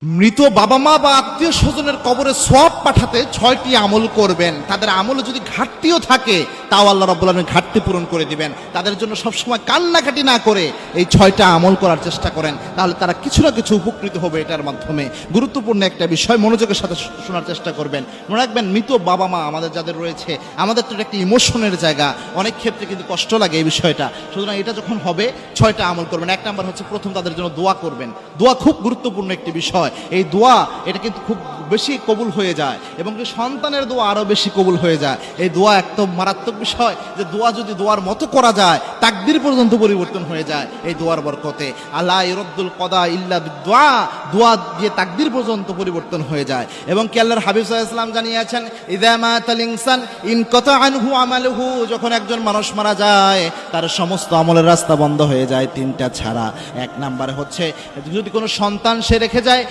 মৃত বাবা মা বা আত্মীয় স্বজনের কবরে সওয়াব পাঠাতে 6টি আমল করবেন। তাদের আমলে যদি ঘাটতিও থাকে তাও আল্লাহ রাব্বুল আলামিন ঘাটতি পূরণ করে দিবেন। তাদের জন্য সবসময় কান্নাকাটি না করে এই 6টা আমল করার চেষ্টা করেন, তাহলে তারা কিছু না কিছু উপকৃত হবে এটার মাধ্যমে। গুরুত্বপূর্ণ একটা বিষয়, মনোযোগের সাথে শোনার চেষ্টা করবেন। মনে রাখবেন, মৃত বাবা মা আমাদের যাদের রয়েছে, আমাদের তো একটা ইমোশনের জায়গা, অনেক ক্ষেত্রে কিন্তু কষ্ট লাগে এই বিষয়টা। সুতরাং এটা যখন হবে 6টা আমল করবেন। 1 নাম্বার হচ্ছে, প্রথম তাদের জন্য দোয়া করবেন। দোয়া খুব গুরুত্বপূর্ণ একটি বিষয়। এই দোয়া এটা কিন্তু খুব বেশি কবুল হয়ে যায়, এবং সন্তানের দোয়া আরো বেশি কবুল হয়ে যায়। এই দোয়া একদম মারাত্মক বিষয়, যে দোয়া যদি দোয়ার মতো করা যায় তাকদীর পর্যন্ত পরিবর্তন হয়ে যায় এই দোয়ার বরকতে। আল্লাহ ইরদ্দুল কদা ইল্লা বিদুআ, দোয়া দিয়ে তাকদীর পর্যন্ত পরিবর্তন হয়ে যায়। এবং কি আল্লাহর হাবিব সাল্লাল্লাহু আলাইহি ওয়াসাল্লাম জানিয়েছেন, ইযা মাতাল ইনসান ইনকাতা আনহু আমালুহু, যখন একজন মানুষ মারা যায় তার সমস্ত আমলের রাস্তা বন্ধ হয়ে যায় 3টা ছাড়া। 1 নাম্বার হচ্ছে, যদি কোনো সন্তান সে রেখে যায়